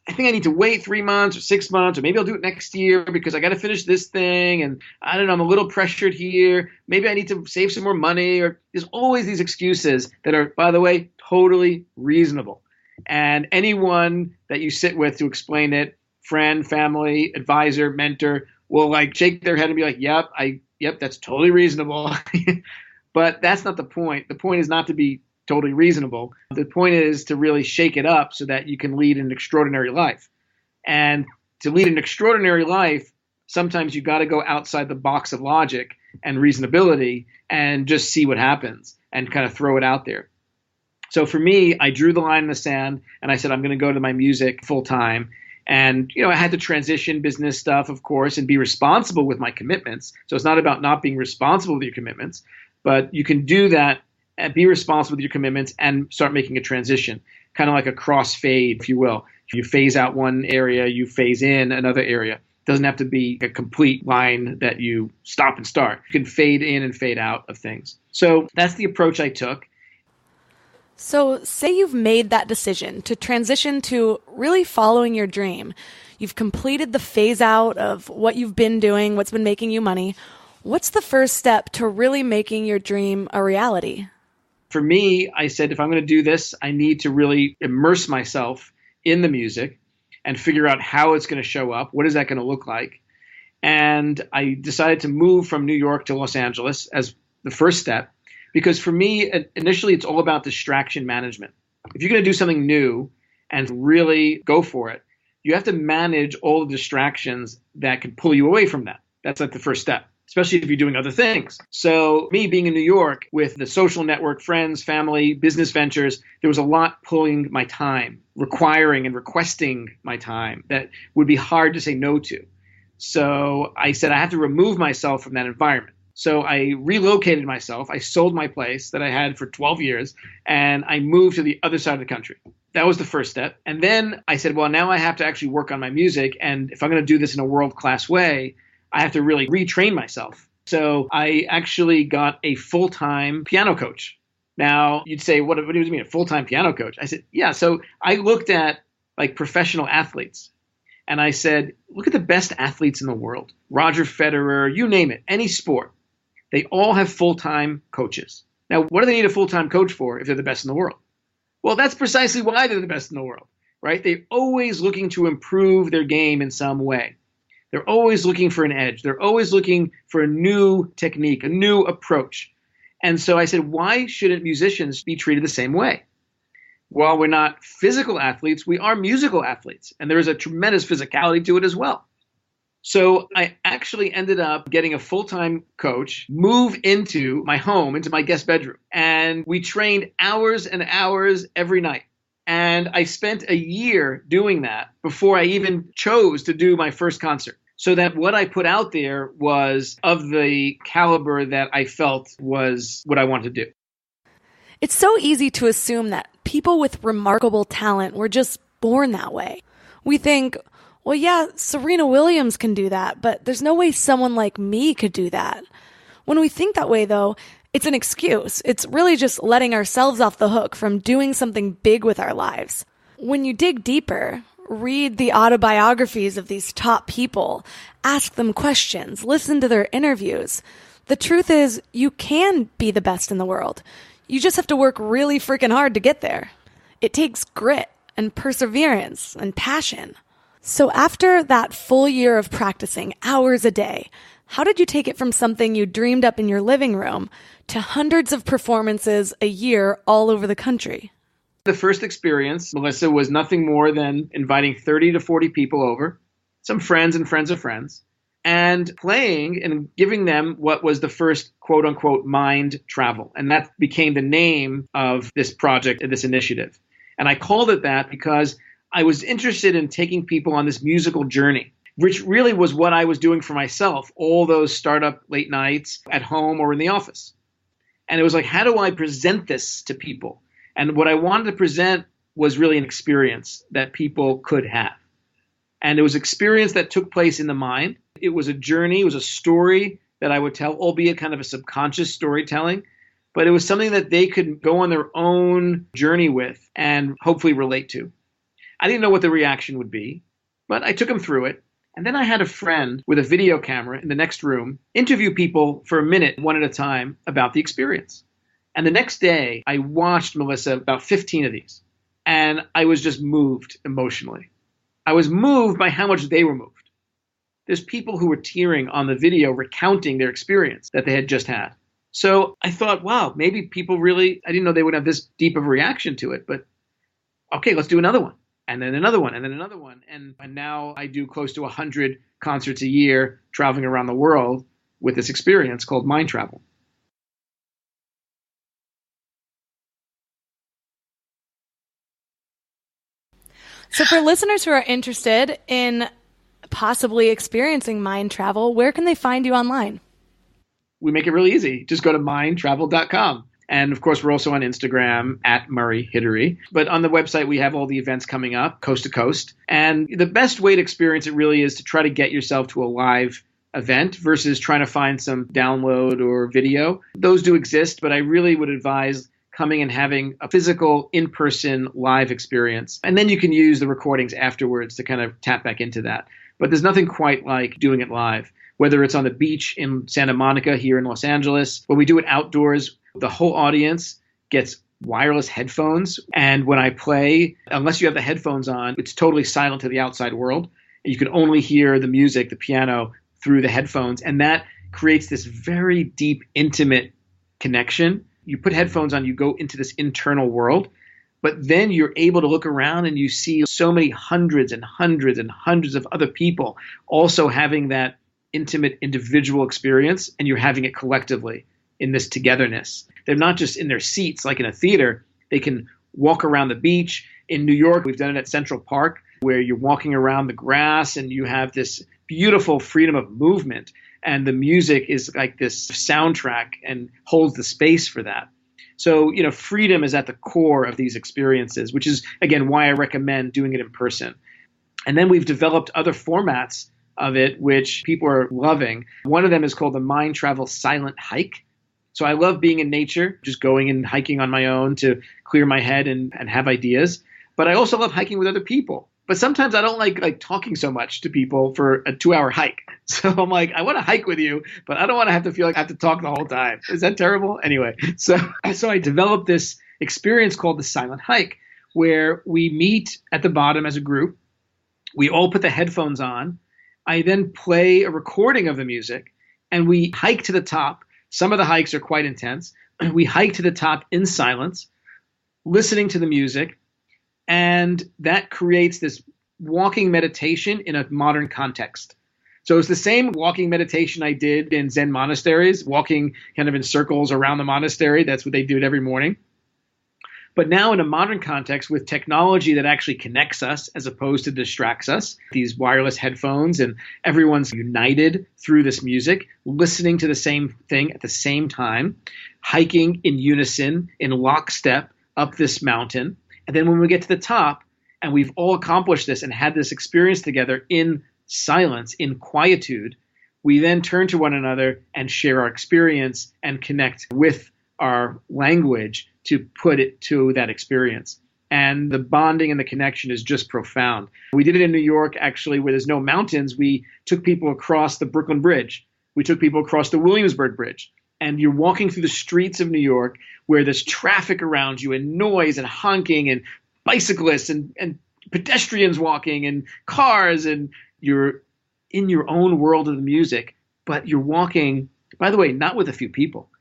I think I need to wait 3 months or 6 months, or maybe I'll do it next year because I got to finish this thing. And I don't know, I'm a little pressured here. Maybe I need to save some more money. Or there's always these excuses that are, by the way, totally reasonable. And anyone that you sit with to explain it, friend, family, advisor, mentor, will shake their head and be like, yep, that's totally reasonable. But that's not the point. The point is not to be totally reasonable. The point is to really shake it up so that you can lead an extraordinary life. And to lead an extraordinary life, sometimes you got to go outside the box of logic and reasonability and just see what happens and kind of throw it out there. So for me, I drew the line in the sand and I said, I'm going to go to my music full time. And, I had to transition business stuff, of course, and be responsible with my commitments. So it's not about not being responsible with your commitments, but you can do that and be responsible with your commitments and start making a transition, kind of like a crossfade, if you will. You phase out one area, you phase in another area. It doesn't have to be a complete line that you stop and start. You can fade in and fade out of things. So that's the approach I took. So say you've made that decision to transition to really following your dream. You've completed the phase out of what you've been doing, what's been making you money. What's the first step to really making your dream a reality? For me, I said, if I'm going to do this, I need to really immerse myself in the music and figure out how it's going to show up. What is that going to look like? And I decided to move from New York to Los Angeles as the first step, because for me, initially, it's all about distraction management. If you're going to do something new and really go for it, you have to manage all the distractions that can pull you away from that. That's like the first step, especially if you're doing other things. So me being in New York with the social network, friends, family, business ventures, there was a lot pulling my time, requiring and requesting my time that would be hard to say no to. So I said I have to remove myself from that environment. So I relocated myself. I sold my place that I had for 12 years and I moved to the other side of the country. That was the first step. And then I said, well, now I have to actually work on my music. And if I'm going to do this in a world-class way, I have to really retrain myself. So I actually got a full-time piano coach. Now, you'd say, what do you mean, a full-time piano coach? I said, yeah. So I looked at like professional athletes. And I said, look at the best athletes in the world. Roger Federer, you name it, any sport. They all have full-time coaches. Now, what do they need a full-time coach for if they're the best in the world? Well, that's precisely why they're the best in the world, right? They're always looking to improve their game in some way. They're always looking for an edge. They're always looking for a new technique, a new approach. And so I said, why shouldn't musicians be treated the same way? While we're not physical athletes, we are musical athletes. And there is a tremendous physicality to it as well. So I actually ended up getting a full-time coach, move into my home, into my guest bedroom. And we trained hours and hours every night. And I spent a year doing that before I even chose to do my first concert. So that what I put out there was of the caliber that I felt was what I wanted to do. It's so easy to assume that people with remarkable talent were just born that way. We think, well, yeah, Serena Williams can do that, but there's no way someone like me could do that. When we think that way, though, it's an excuse. It's really just letting ourselves off the hook from doing something big with our lives. When you dig deeper, read the autobiographies of these top people, ask them questions, listen to their interviews. The truth is, you can be the best in the world. You just have to work really freaking hard to get there. It takes grit and perseverance and passion. So after that full year of practicing hours a day, how did you take it from something you dreamed up in your living room to hundreds of performances a year all over the country? The first experience, Melissa, was nothing more than inviting 30 to 40 people over, some friends and friends of friends, and playing and giving them what was the first quote unquote mind travel. And that became the name of this project and this initiative. And I called it that because I was interested in taking people on this musical journey, which really was what I was doing for myself, all those startup late nights at home or in the office. And it was like, how do I present this to people? And what I wanted to present was really an experience that people could have. And it was experience that took place in the mind. It was a journey, it was a story that I would tell, albeit kind of a subconscious storytelling. But it was something that they could go on their own journey with and hopefully relate to. I didn't know what the reaction would be, but I took them through it. And then I had a friend with a video camera in the next room interview people for a minute, one at a time, about the experience. And the next day, I watched, Melissa, about 15 of these. And I was just moved emotionally. I was moved by how much they were moved. There's people who were tearing on the video recounting their experience that they had just had. So I thought, wow, maybe people really, I didn't know they would have this deep of a reaction to it, but okay, let's do another one. And then another one, and then another one. And now I do close to 100 concerts a year traveling around the world with this experience called Mind Travel. So for listeners who are interested in possibly experiencing mind travel, where can they find you online? We make it really easy. Just go to mindtravel.com. And of course, we're also on Instagram at Murray Hidary. But on the website, we have all the events coming up coast to coast. And the best way to experience it really is to try to get yourself to a live event versus trying to find some download or video. Those do exist, but I really would advise coming and having a physical in-person live experience. And then you can use the recordings afterwards to kind of tap back into that. But there's nothing quite like doing it live, whether it's on the beach in Santa Monica here in Los Angeles. When we do it outdoors, the whole audience gets wireless headphones. And when I play, unless you have the headphones on, it's totally silent to the outside world. You can only hear the music, the piano, through the headphones. And that creates this very deep, intimate connection. You put headphones on, you go into this internal world, but then you're able to look around and you see so many hundreds and hundreds and hundreds of other people also having that intimate individual experience, and you're having it collectively in this togetherness. They're not just in their seats like in a theater. They can walk around the beach. In New York, we've done it at Central Park, where you're walking around the grass and you have this beautiful freedom of movement. And the music is like this soundtrack and holds the space for that. So, freedom is at the core of these experiences, which is, again, why I recommend doing it in person. And then we've developed other formats of it, which people are loving. One of them is called the Mind Travel Silent Hike. So I love being in nature, just going and hiking on my own to clear my head and have ideas. But I also love hiking with other people. But sometimes I don't like talking so much to people for a 2-hour hike. So I'm like, I want to hike with you, but I don't want to have to feel like I have to talk the whole time. Is that terrible? Anyway, so I developed this experience called the Silent Hike, where we meet at the bottom as a group. We all put the headphones on. I then play a recording of the music, and we hike to the top. Some of the hikes are quite intense. We hike to the top in silence, listening to the music, and that creates this walking meditation in a modern context. So it's the same walking meditation I did in Zen monasteries, walking kind of in circles around the monastery. That's what they do every morning. But now in a modern context with technology that actually connects us as opposed to distracts us, these wireless headphones, and everyone's united through this music, listening to the same thing at the same time, hiking in unison, in lockstep up this mountain. And then when we get to the top and we've all accomplished this and had this experience together in silence, in quietude, we then turn to one another and share our experience and connect with our language to put it to that experience. And the bonding and the connection is just profound. We did it in New York, actually, where there's no mountains. We took people across the Brooklyn Bridge. We took people across the Williamsburg Bridge. And you're walking through the streets of New York where there's traffic around you and noise and honking and bicyclists and pedestrians walking and cars. And you're in your own world of the music, but you're walking, by the way, not with a few people.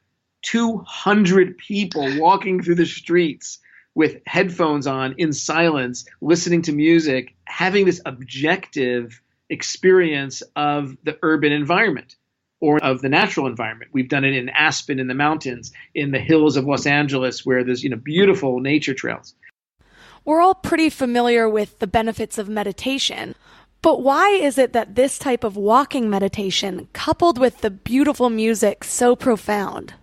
200 people walking through the streets with headphones on in silence, listening to music, having this objective experience of the urban environment or of the natural environment. We've done it in Aspen in the mountains, in the hills of Los Angeles, where there's beautiful nature trails. We're all pretty familiar with the benefits of meditation. But why is it that this type of walking meditation, coupled with the beautiful music, so profound?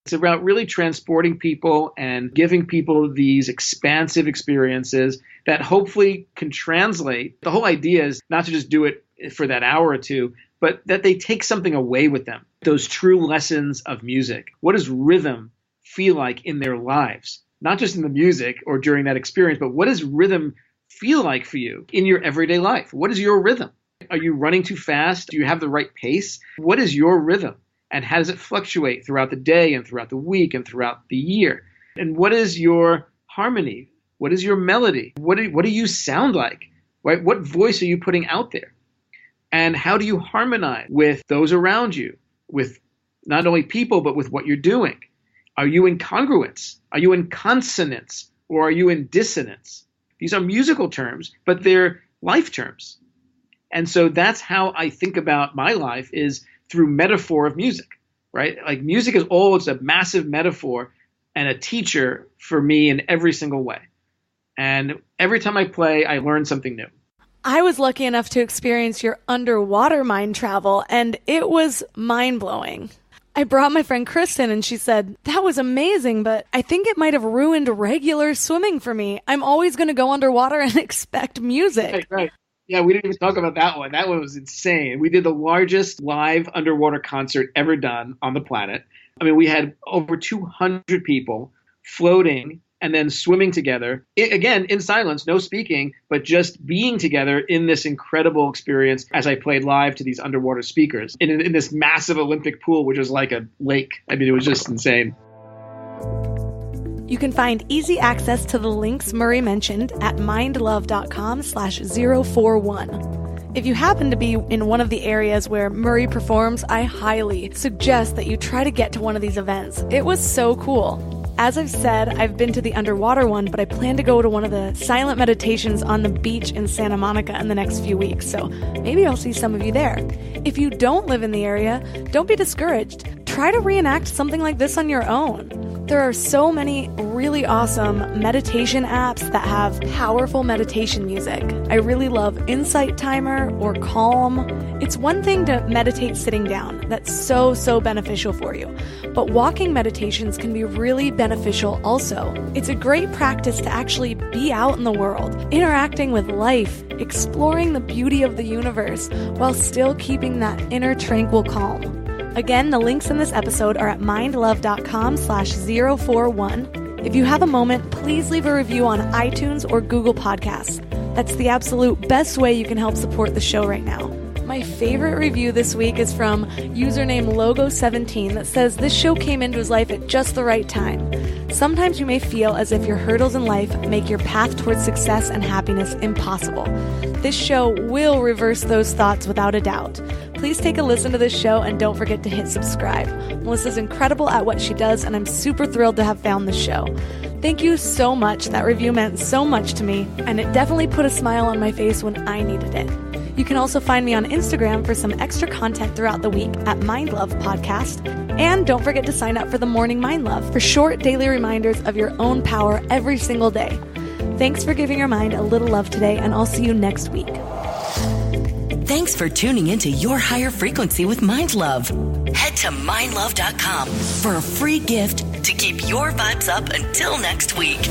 It's about really transporting people and giving people these expansive experiences that hopefully can translate. The whole idea is not to just do it for that hour or two, but that they take something away with them. Those true lessons of music. What does rhythm feel like in their lives? Not just in the music or during that experience, but what does rhythm feel like for you in your everyday life? What is your rhythm? Are you running too fast? Do you have the right pace? What is your rhythm? And how does it fluctuate throughout the day and throughout the week and throughout the year? And what is your harmony? What is your melody? What do you sound like? Right? What voice are you putting out there? And how do you harmonize with those around you, with not only people, but with what you're doing? Are you in congruence? Are you in consonance? Or are you in dissonance? These are musical terms, but they're life terms. And so that's how I think about my life, is through metaphor of music, right? Like music is always a massive metaphor and a teacher for me in every single way. And every time I play, I learn something new. I was lucky enough to experience your underwater mind travel, and it was mind-blowing. I brought my friend Kristen, and she said, that was amazing, but I think it might have ruined regular swimming for me. I'm always going to go underwater and expect music. Right. Yeah, we didn't even talk about that one. That one was insane. We did the largest live underwater concert ever done on the planet. I mean, we had over 200 people floating and then swimming together. Again, in silence, no speaking, but just being together in this incredible experience as I played live to these underwater speakers in this massive Olympic pool, which was like a lake. I mean, it was just insane. You can find easy access to the links Murray mentioned at mindlove.com/041. If you happen to be in one of the areas where Murray performs, I highly suggest that you try to get to one of these events. It was so cool. As I've said, I've been to the underwater one, but I plan to go to one of the silent meditations on the beach in Santa Monica in the next few weeks, so maybe I'll see some of you there. If you don't live in the area, don't be discouraged. Try to reenact something like this on your own. There are so many really awesome meditation apps that have powerful meditation music. I really love Insight Timer or Calm. It's one thing to meditate sitting down. That's so beneficial for you. But walking meditations can be really beneficial also. It's a great practice to actually be out in the world, interacting with life, exploring the beauty of the universe while still keeping that inner tranquil calm. Again, the links in this episode are at mindlove.com/041. If you have a moment, please leave a review on iTunes or Google Podcasts. That's the absolute best way you can help support the show right now. My favorite review this week is from username Logo17 that says, "This show came into his life at just the right time. Sometimes you may feel as if your hurdles in life make your path towards success and happiness impossible. This show will reverse those thoughts without a doubt. Please take a listen to this show and don't forget to hit subscribe. Melissa's incredible at what she does, and I'm super thrilled to have found this show." Thank you so much. That review meant so much to me, and it definitely put a smile on my face when I needed it. You can also find me on Instagram for some extra content throughout the week at Mind Love Podcast. And don't forget to sign up for the Morning Mind Love for short daily reminders of your own power every single day. Thanks for giving your mind a little love today, and I'll see you next week. Thanks for tuning into Your Higher Frequency with Mind Love. Head to mindlove.com for a free gift to keep your vibes up until next week.